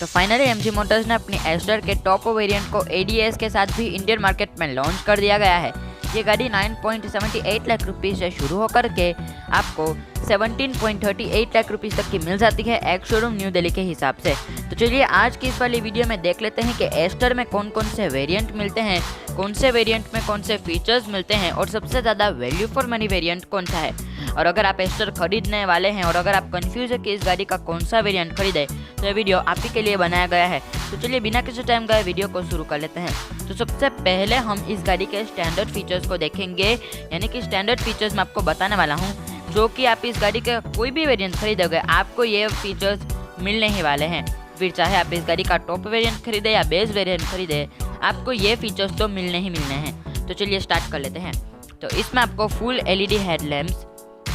तो finally MG Motors ने अपनी एस्टर के टॉप वेरिएंट को एडीएस के साथ भी इंडियन मार्केट में लॉन्च कर दिया गया है। ये गाड़ी 9.78 लाख रुपीस से शुरू होकर के आपको 17.38 लाख रुपीस तक की मिल जाती है एक शोरूम न्यू दिल्ली के हिसाब से। तो चलिए आज की इस वाली वीडियो में देख लेते हैं कि एस्टर में कौन कौन से वेरिएंट मिलते हैं, कौन से वेरिएंट में कौन से फीचर्स मिलते हैं और सबसे ज़्यादा वैल्यू फॉर मनी वेरिएंट कौन सा है। और अगर आप एस्टर खरीदने वाले हैं और अगर आप कंफ्यूज है कि इस गाड़ी का कौन सा वेरिएंट खरीदे तो ये वीडियो आप ही के लिए बनाया गया है। तो चलिए बिना किसी टाइम गए वीडियो को शुरू कर लेते हैं। तो सबसे पहले हम इस गाड़ी के स्टैंडर्ड फीचर्स को देखेंगे, यानी कि स्टैंडर्ड फीचर्स मैं आपको बताने वाला हूँ जो कि आप इस गाड़ी का कोई भी वेरिएंट खरीदोगे आपको ये फीचर्स मिलने ही वाले हैं। फिर चाहे आप इस गाड़ी का टॉप वेरिएंट खरीदे या बेस वेरिएंट खरीदे आपको ये फीचर्स तो मिलने ही मिलने हैं। तो चलिए स्टार्ट कर लेते हैं। तो इसमें आपको full LED headlamps,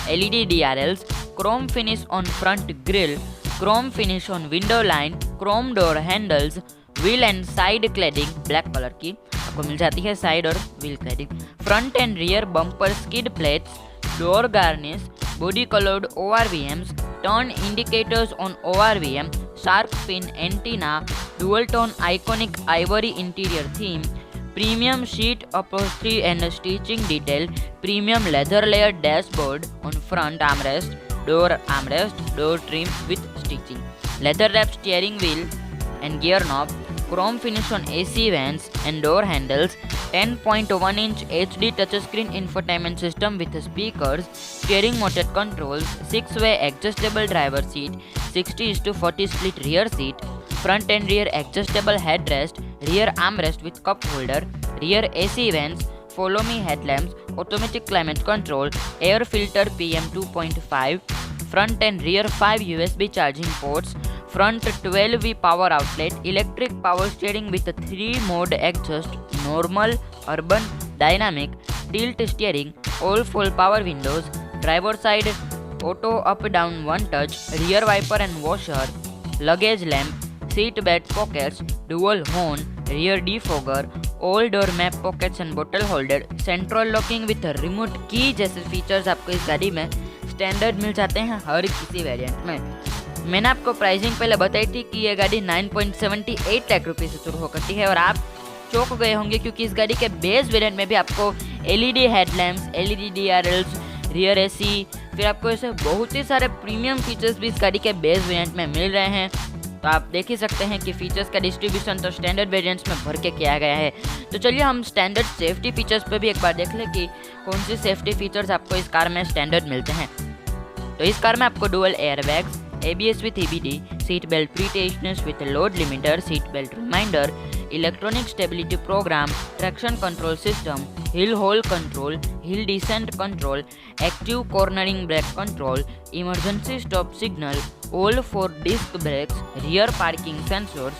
LED DRLs, Chrome finish on front grille, Chrome finish on window line, Chrome door handles, wheel and side cladding black colour की आपको मिल जाती है, साइड और wheel cladding, front end rear bumper skid plates, door garnish, body coloured ORVMs, turn indicators on ORVM, sharp pin antenna, dual tone iconic Ivory interior theme, premium sheet upholstery and stitching detail, premium leather layered dashboard on front armrest, door trim with stitching, leather wrapped steering wheel and gear knob, chrome finish on AC vents and door handles, 10.1-inch HD touchscreen infotainment system with speakers, steering mounted controls, 6-way adjustable driver seat, 60:40 split rear seat, front and rear adjustable headrest, rear armrest with cup holder, rear AC vents, follow me headlamps, automatic climate control, air filter PM 2.5, front and rear 5 USB charging ports, front 12V power outlet, electric power steering with 3-mode adjust, normal, urban, dynamic, tilt steering, all full power windows, driver side auto up down one touch, rear wiper and washer, luggage lamp, seat belt pockets, dual horn, rear defogger, all door map pockets and bottle holder, central locking with remote key जैसे features आपको इस गाड़ी में standard मिल जाते हैं हर किसी variant में। मैंने आपको प्राइसिंग पहले बताई थी कि ये गाड़ी 9.78 लाख रुपये से शुरू होकर है और आप चौंक गए होंगे क्योंकि इस गाड़ी के बेस वेरिएंट में भी आपको LED headlamps, LED DRLs, rear AC, फिर आपको ऐसे बहुत ही सारे प्रीमियम फीचर्स भी इस गाड़ी के बेस वेरिएंट में मिल रहे हैं। तो आप देख ही सकते हैं कि फीचर्स का डिस्ट्रीब्यूशन तो स्टैंडर्ड वेरिएंट्स में भर के किया गया है। तो चलिए हम स्टैंडर्ड सेफ्टी फीचर्स पे भी एक बार देख लें कि कौन सी सेफ्टी फीचर्स आपको इस कार में स्टैंडर्ड मिलते हैं। तो इस कार में आपको dual airbags, ABS with EBD, seat belt pre-tensioners with load limiter, seat belt reminder, electronic stability program, traction control system, hill hold control, hill descent control, active cornering brake control, emergency stop signal, all 4 disc brakes, rear parking sensors,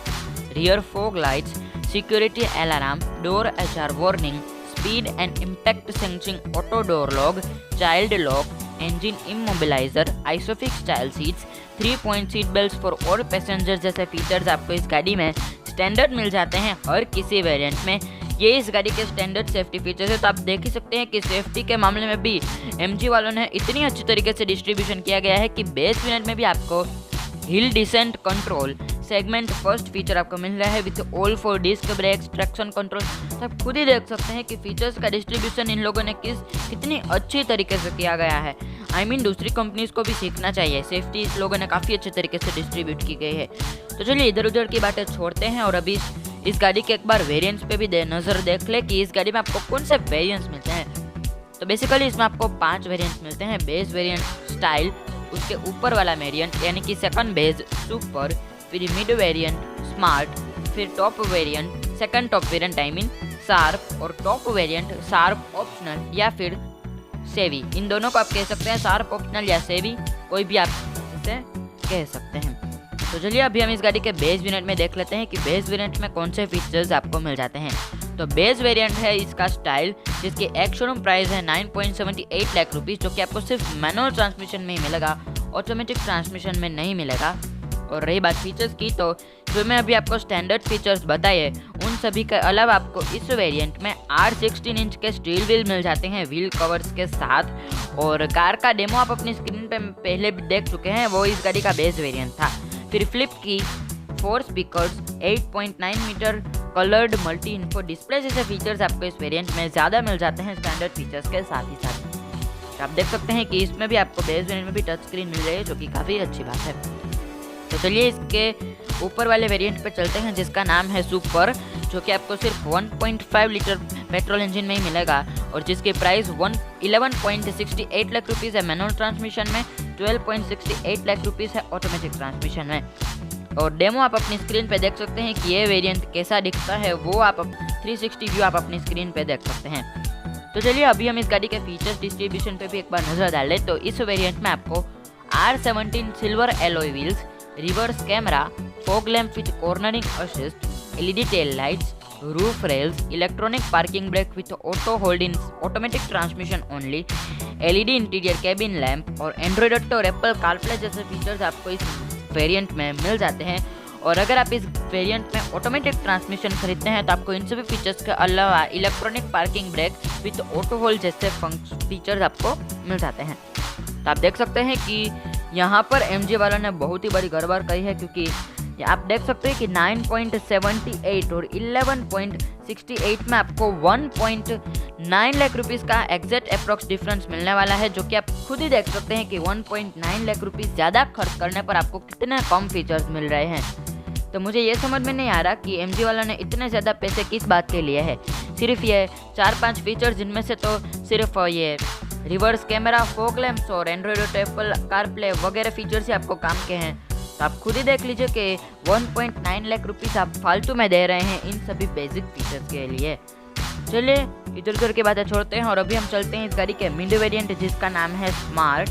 rear fog lights, security alarm, door HR warning, speed and impact sensing auto door lock, child lock, engine immobilizer, isofix style seats, 3-point seat belts for all passengers जैसे features आपको इस गाड़ी में standard मिल जाते हैं हर किसी variant में। ये इस गाड़ी के स्टैंडर्ड सेफ्टी फीचर्स है। तो आप देख ही सकते हैं कि सेफ्टी के मामले में भी MG वालों ने इतनी अच्छी तरीके से डिस्ट्रीब्यूशन किया गया है कि बेस वेरिएंट में भी आपको hill descent control segment first feature आपको मिल रहा है with all 4 disc brakes, traction control. तो आप खुद ही देख सकते हैं कि फीचर्स का डिस्ट्रीब्यूशन इन लोगों ने कितनी अच्छी तरीके से किया गया है। दूसरी कंपनीज को भी सीखना चाहिए, सेफ्टी इस लोगों ने काफ़ी अच्छे तरीके से डिस्ट्रीब्यूट की गई है। तो चलिए इधर उधर की बातें छोड़ते हैं और अभी इस गाड़ी के एक बार वेरिएंट्स पे भी नज़र देख ले कि इस गाड़ी में आपको कौन से वेरिएंट्स मिलते हैं। तो बेसिकली इसमें आपको 5 वेरिएंट्स मिलते हैं। बेस वेरिएंट, स्टाइल, उसके ऊपर वाला वेरिएंट यानी कि सेकंड बेस, सुपर, फिर मिड वेरिएंट, स्मार्ट, फिर top variant, second top variant sharp, और टॉप वेरिएंट शार्प ऑप्शनल या फिर सेवी। इन दोनों को आप कह सकते हैं, शार्प ऑप्शनल या सेवी, कोई भी आप इसे कह सकते हैं। तो चलिए अभी हम इस गाड़ी के बेस वेरिएंट में देख लेते हैं कि बेस वेरिएंट में कौन से फीचर्स आपको मिल जाते हैं। तो बेस वेरिएंट है इसका स्टाइल, जिसकी एक शोरूम प्राइस है 9.78 लाख रुपीज़, जो कि आपको सिर्फ मैनुअल ट्रांसमिशन में ही मिलेगा, ऑटोमेटिक ट्रांसमिशन में नहीं मिलेगा। और रही बात फीचर्स की, तो जो मैं अभी आपको स्टैंडर्ड फीचर्स बताए उन सभी के अलावा आपको इस वेरिएंट में 16 इंच के स्टील व्हील मिल जाते हैं व्हील कवर्स के साथ। और कार का डेमो आप अपनी स्क्रीन पे पहले भी देख चुके हैं, वो इस गाड़ी का बेस वेरिएंट था। फिर 4 speakers, 8.9 metre coloured multi info display जैसे फीचर्स आपको इस वेरिएंट में ज़्यादा मिल जाते हैं स्टैंडर्ड फीचर्स के साथ ही साथ। आप देख सकते हैं कि इसमें भी आपको बेस वेरिएंट में भी टच स्क्रीन मिल रही है, जो कि काफ़ी अच्छी बात है। तो चलिए इसके ऊपर वाले वेरिएंट पे चलते हैं, जिसका नाम है सुपर, जो कि आपको सिर्फ 1.5 लीटर पेट्रोल इंजन में ही मिलेगा और जिसकी प्राइस 11.68 लाख रुपीज़ है मैनुअल ट्रांसमिशन में, 12.68 लाख रुपीज़ है ऑटोमेटिक ट्रांसमिशन में। और डेमो आप अपनी स्क्रीन पे देख सकते हैं कि ये वेरिएंट कैसा दिखता है, वो आप 360 व्यू आप अपनी स्क्रीन पे देख सकते हैं। तो चलिए अभी हम इस गाड़ी के फीचर्स डिस्ट्रीब्यूशन पे भी एक बार नजर डालें। तो इस वेरिएंट में आपको R17 silver alloy wheels, reverse camera, fog lamp with cornering assist, LED tail lights, roof rails, electronic parking break with auto hold in automatic transmission only, LED interior cabin lamp और Android auto और Apple CarPlay जैसे features आपको इस variant में मिल जाते हैं। और अगर आप इस वेरिएंट में ऑटोमेटिक ट्रांसमिशन खरीदते हैं तो आपको इन सभी फीचर्स के अलावा electronic parking break with auto hold जैसे फीचर्स आपको मिल जाते हैं। तो आप देख सकते हैं कि यहाँ पर MG वालों ने बहुत ही बड़ी गड़बड़ कही है, क्योंकि आप देख सकते हैं कि 9.78 और 11.68 में आपको 1.9 लाख रुपीज़ का एग्जैक्ट अप्रॉक्स डिफरेंस मिलने वाला है, जो कि आप खुद ही देख सकते हैं कि 1.9 लाख रुपीज़ ज़्यादा खर्च करने पर आपको कितने कम फीचर्स मिल रहे हैं। तो मुझे ये समझ में नहीं आ रहा कि MG वालों ने इतने ज़्यादा पैसे किस बात के लिए है। सिर्फ ये 4-5 फीचर्स, जिनमें से तो सिर्फ ये रिवर्स कैमरा, फॉग लैम्प्स और एंड्रॉइड और एप्पल कारप्ले वगैरह फीचर्स ही आपको काम के हैं। तो आप खुद ही देख लीजिए कि 1.9 लाख रुपीज़ आप फालतू में दे रहे हैं इन सभी बेसिक फीचर्स के लिए। चलिए इधर उधर की बातें छोड़ते हैं और अभी हम चलते हैं इस गाड़ी के मिड वेरिएंट, जिसका नाम है स्मार्ट,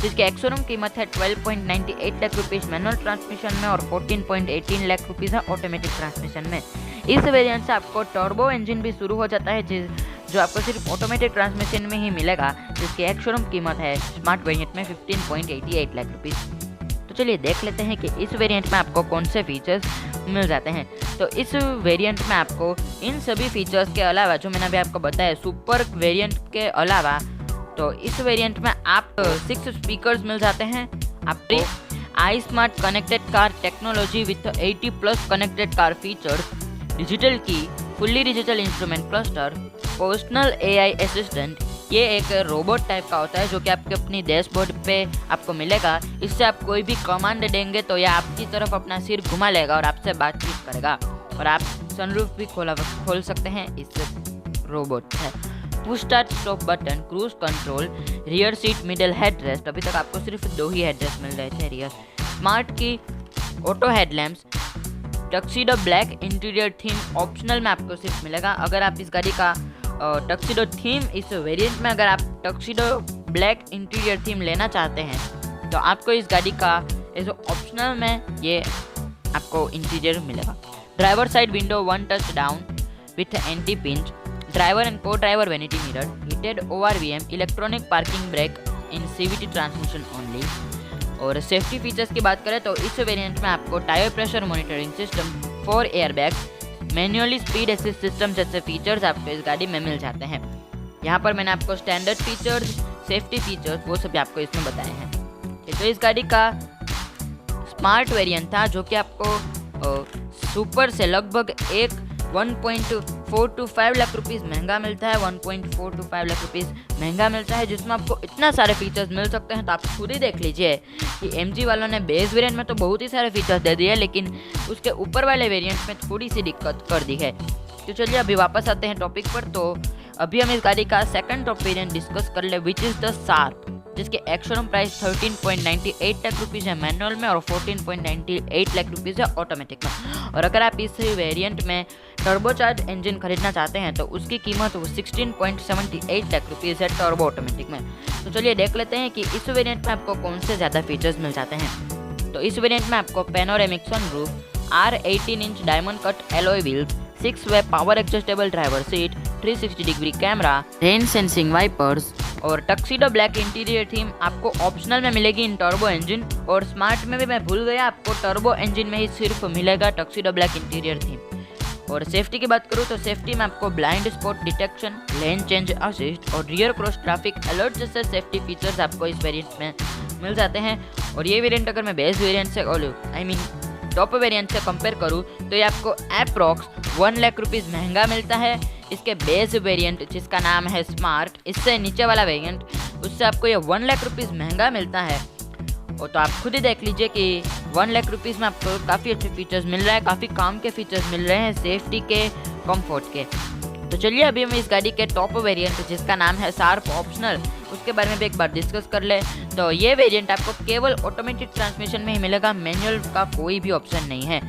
जिसकी एक्स-शोरूम कीमत है 12.98 लाख रुपीज़ मैनुअल ट्रांसमिशन में और 14.18 लाख रुपीज़ है ऑटोमेटिक ट्रांसमिशन में। इस वेरिएंट से आपको टर्बो इंजन भी शुरू हो जाता है, जो आपको सिर्फ ऑटोमेटिक ट्रांसमिशन में ही मिलेगा, जिसकी एक्स-शोरूम कीमत है स्मार्ट वेरिएंट में 15.88 लाख रुपीज़। तो चलिए देख लेते हैं कि इस वेरिएंट में आपको कौन से फीचर्स मिल जाते हैं। तो इस वेरिएंट में आपको इन सभी फीचर्स के अलावा, जो मैंने अभी आपको बताया सुपर वेरिएंट के अलावा, तो इस वेरिएंट में आप 6 स्पीकर्स मिल जाते हैं। आपको I smart connected car technology with 80+ connected car features, digital key, fully digital instrument cluster, personal AI assistant, ये एक रोबोट टाइप का होता है जो कि आपके अपनी डैशबोर्ड पे आपको मिलेगा। इससे आप कोई भी कमांड देंगे तो यह आपकी तरफ अपना सिर घुमा लेगा और आपसे बातचीत करेगा, और आप सनरूफ भी खोल सकते हैं इस रोबोट से। Push start stop button, cruise control, rear seat, middle headrest. अभी तक आपको सिर्फ 2 ही हेडरेस्ट मिल रहे थे रियर। स्मार्ट की, auto headlamps, tuxedo black interior theme optional में आपको सिर्फ मिलेगा। अगर आप इस गाड़ी का टक्सीडो थीम, इस वेरिएंट में अगर आप टक्सीडो ब्लैक इंटीरियर थीम लेना चाहते हैं तो आपको इस गाड़ी का एज ऑप्शनल में ये आपको इंटीरियर मिलेगा। Driver side window 1 touch down with anti pinch, driver and co driver vanity mirror, heated ORVM, electronic parking brake in CVT transmission only. और सेफ्टी फीचर्स की बात करें तो इस वेरिएंट में आपको tyre pressure monitoring system, 4 airbags, manually speed assist system जैसे features आपको इस गाड़ी में मिल जाते हैं। यहाँ पर मैंने आपको स्टैंडर्ड फीचर्स, सेफ्टी फीचर्स वो सभी आपको इसमें बताए हैं। तो इस गाड़ी का स्मार्ट वेरिएंट था, जो कि आपको सुपर से लगभग 1.425 लाख रुपीज़ महंगा मिलता है। 1.425 लाख रुपीज़ महंगा मिलता है, जिसमें आपको इतना सारे फीचर्स मिल सकते हैं। तो आप खुद ही देख लीजिए कि MG वालों ने बेस वेरिएंट में तो बहुत ही सारे फीचर्स दे दिए, लेकिन उसके ऊपर वाले वेरिएंट में थोड़ी सी दिक्कत कर दी है। तो चलिए अभी वापस आते हैं टॉपिक पर। तो अभी हम इस गाड़ी का सेकंड टॉप वेरिएंट डिस्कस कर ले, विच इज़ द शार्प, जिसके एक्स-शोरूम प्राइस 13.98 लाख रुपीज़ है मैनुअल में और 14.98 लाख रुपीज़ है ऑटोमेटिक में। और अगर आप इस वेरिएंट में टर्बोचार्ज इंजन खरीदना चाहते हैं तो उसकी कीमत 16.78 लाख रुपीज़ है टर्बो ऑटोमेटिक में। तो चलिए देख लेते हैं कि इस वेरिएंट में आपको कौन से ज़्यादा फीचर्स मिल जाते हैं। तो इस वेरिएंट में आपको panoramic sunroof, R18 inch diamond cut alloy wheels, 6-वे power adjustable driver seat, 360 degree camera, rain sensing wipers और टक्सीडो ब्लैक इंटीरियर थीम आपको ऑप्शनल में मिलेगी इन टर्बो इंजन। और स्मार्ट में भी मैं भूल गया, आपको टर्बो इंजन में ही सिर्फ मिलेगा टक्सीडो ब्लैक इंटीरियर थीम। और सेफ्टी की बात करूँ तो सेफ्टी में आपको blind spot detection, lane change assist और रियर क्रॉस ट्रैफिक अलर्ट जैसे सेफ्टी फीचर्स आपको इस वेरिएंट में मिल जाते हैं। और ये वेरिएंट अगर मैं बेस वेरिएंट से टॉप वेरिएंट से कंपेयर करूँ तो ये आपको अप्रॉक्स 1 लाख रुपीज़ महंगा मिलता है। इसके बेस वेरिएंट जिसका नाम है स्मार्ट, इससे नीचे वाला वेरिएंट, उससे आपको ये 1 लाख रुपीज़ महंगा मिलता है। और तो आप खुद ही देख लीजिए कि 1 लाख रुपीज़ में आपको काफ़ी अच्छे फीचर्स मिल रहा है, काफ़ी काम के फीचर्स मिल रहे हैं, सेफ्टी के, कंफर्ट के। तो चलिए अभी हम इस गाड़ी के टॉप वेरिएंट जिसका नाम है शार्प ऑप्शनल, उसके बारे में भी एक बार डिस्कस कर ले। तो ये वेरिएंट आपको केवल ऑटोमेटिक ट्रांसमिशन में ही मिलेगा, मैनुअल का कोई भी ऑप्शन नहीं है।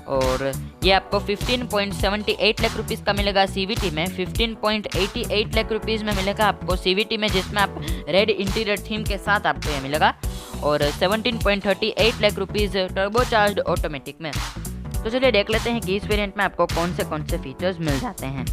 और ये आपको 15.78 लाख रुपीज़ का मिलेगा CVT में, 15.88 लाख रुपीज़ में मिलेगा आपको CVT में, जिसमें आप रेड इंटीरियर थीम के साथ आपको ये मिलेगा, और 17.38 लाख रुपीज़ टर्बोचार्ज्ड ऑटोमेटिक में। तो चलिए देख लेते हैं कि इस वेरिएंट में आपको कौन से फीचर्स मिल जाते हैं।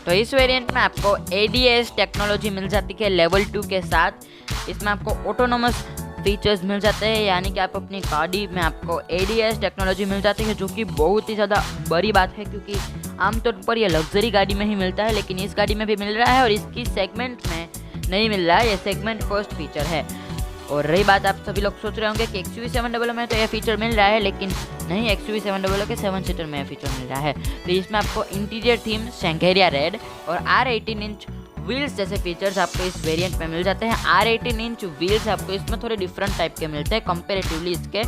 तो इस वेरिएंट में आपको ADAS टेक्नोलॉजी मिल जाती है लेवल 2 के साथ। इसमें आपको ऑटोनोमस फीचर्स मिल जाते हैं, यानी कि आप अपनी गाड़ी में आपको ADAS टेक्नोलॉजी मिल जाती है, जो कि बहुत ही ज़्यादा बड़ी बात है, क्योंकि आमतौर पर ये लग्जरी गाड़ी में ही मिलता है, लेकिन इस गाड़ी में भी मिल रहा है और इसकी सेगमेंट में नहीं मिल रहा है। ये सेगमेंट फर्स्ट फीचर है। और रही बात, आप सभी लोग सोच रहे होंगे कि XUV700 में तो यह फीचर मिल रहा है, लेकिन नहीं, XUV700 के 7 सीटर में यह फीचर मिल रहा है। तो इसमें आपको इंटीरियर थीम शंघेरिया रेड और R18 इंच व्हील्स जैसे फीचर्स आपको इस वेरिएंट में मिल जाते हैं। R18 इंच व्हील्स आपको इसमें थोड़े डिफरेंट टाइप के मिलते हैं कंपेरेटिवली इसके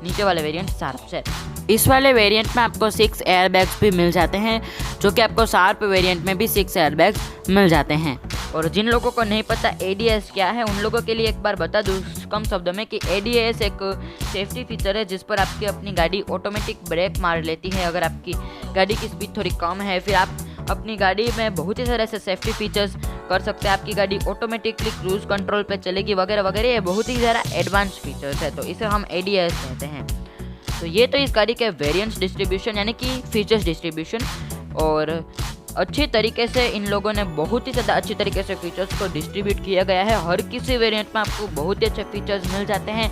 नीचे वाले वेरिएंट शार्प से। इस वाले वेरिएंट में आपको 6 एयरबैग्स भी मिल जाते हैं, जो कि आपको शार्प वेरिएंट में भी 6 एयरबैग्स मिल जाते हैं। और जिन लोगों को नहीं पता ADAS क्या है, उन लोगों के लिए एक बार बता दूँ कम शब्दों में कि ADAS एक सेफ्टी फीचर है जिस पर आपकी अपनी गाड़ी ऑटोमेटिक ब्रेक मार लेती है अगर आपकी गाड़ी की स्पीड थोड़ी कम है। फिर आप अपनी गाड़ी में बहुत ही सारे ऐसे सेफ्टी फीचर्स कर सकते हैं। आपकी गाड़ी ऑटोमेटिकली क्रूज कंट्रोल पे चलेगी वगैरह वगैरह। ये बहुत ही ज़्यादा एडवांस फीचर्स है, तो इसे हम ADAS कहते हैं। तो ये तो इस गाड़ी के वेरिएंट्स डिस्ट्रीब्यूशन यानी कि फीचर्स डिस्ट्रीब्यूशन, और अच्छी तरीके से इन लोगों ने बहुत ही ज़्यादा अच्छी तरीके से फीचर्स को डिस्ट्रीब्यूट किया गया है। हर किसी वेरिएंट में आपको बहुत ही अच्छे फीचर्स मिल जाते हैं।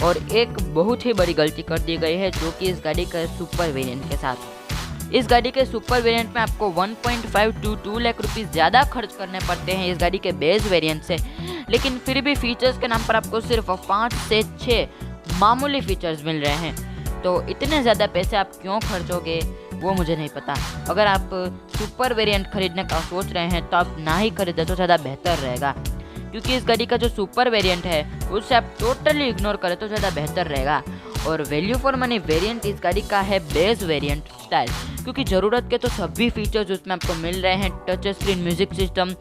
और एक बहुत ही बड़ी गलती कर दी गई है, जो कि इस गाड़ी के सुपर वेरिएंट के साथ। इस गाड़ी के सुपर वेरिएंट में आपको 1.5 to 2 लाख रुपीज़ ज़्यादा खर्च करने पड़ते हैं इस गाड़ी के बेस वेरिएंट से, लेकिन फिर भी फीचर्स के नाम पर आपको सिर्फ 5 से 6 मामूली फीचर्स मिल रहे हैं। तो इतने ज़्यादा पैसे आप क्यों खर्चोगे वो मुझे नहीं पता। अगर आप सुपर वेरिएंट खरीदने का सोच रहे हैं तो आप ना ही खरीदें तो ज़्यादा बेहतर रहेगा, क्योंकि इस गाड़ी का जो सुपर वेरिएंट है उससे आप टोटली इग्नोर करें तो ज़्यादा बेहतर रहेगा। और वैल्यू फॉर मनी वेरिएंट इस गाड़ी का है बेस वेरिएंट स्टाइल, क्योंकि ज़रूरत के तो सभी फीचर्स उसमें आपको मिल रहे हैं। Touch screen music system,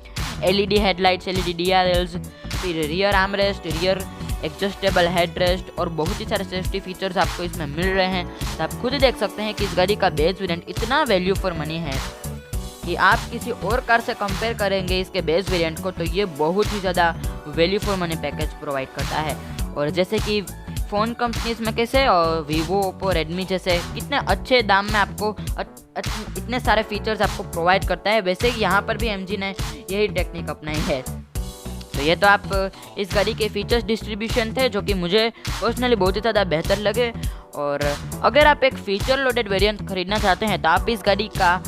LED headlights, LED DRLs, फिर rear armrest, rear adjustable headrest और बहुत ही सारे सेफ्टी फीचर्स आपको इसमें मिल रहे हैं। तो आप खुद ही देख सकते हैं कि इस गाड़ी का बेस वेरिएंट इतना वैल्यू फॉर मनी है कि आप किसी और कार से कंपेयर करेंगे इसके बेस वेरिएंट को तो ये बहुत ही ज़्यादा value for money package provide करता है। और जैसे कि फ़ोन कंपनीज में कैसे और वीवो, ओप्पो, रेडमी जैसे कितने अच्छे दाम में आपको इतने सारे फीचर्स आपको प्रोवाइड करता है, वैसे ही यहाँ पर भी MG ने यही टेक्निक अपनाई है। तो ये तो आप इस गाड़ी के फीचर्स डिस्ट्रीब्यूशन थे, जो कि मुझे पर्सनली बहुत ही ज़्यादा बेहतर लगे। और अगर आप एक फीचर लोडेड वेरिएंट खरीदना चाहते हैं तो आप इस गाड़ी का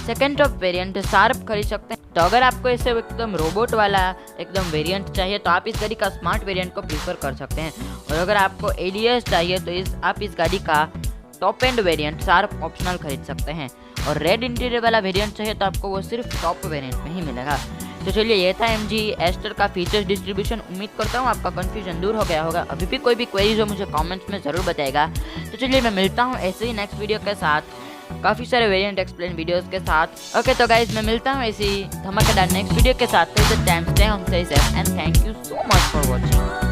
सेकेंड टॉप वेरिएंट शार्प खरीद सकते हैं। तो अगर आपको ऐसे एकदम रोबोट वाला एकदम वेरिएंट चाहिए तो आप इस गाड़ी का स्मार्ट वेरिएंट को प्रीफर कर सकते हैं। और अगर आपको ADAS चाहिए तो आप इस गाड़ी का top end variant sharp optional खरीद सकते हैं। और रेड इंटीरियर वाला वेरिएंट चाहिए तो आपको वो सिर्फ टॉप वेरिएंट में ही मिलेगा। तो चलिए ये था MG एस्टर का फीचर्स डिस्ट्रीब्यूशन। उम्मीद करता हूँ आपका कन्फ्यूजन दूर हो गया होगा। अभी भी कोई भी क्वेरीज हो मुझे कमेंट्स में ज़रूर बताएगा। तो चलिए मैं मिलता हूँ ऐसे ही नेक्स्ट वीडियो के साथ, काफ़ी सारे वेरिएंट एक्सप्लेन वीडियोस के साथ। ओके तो गाइज मैं मिलता हूँ ऐसी धमाकेदार नेक्स्ट वीडियो के साथ। Time stay home, stay safe and thank you so much for watching.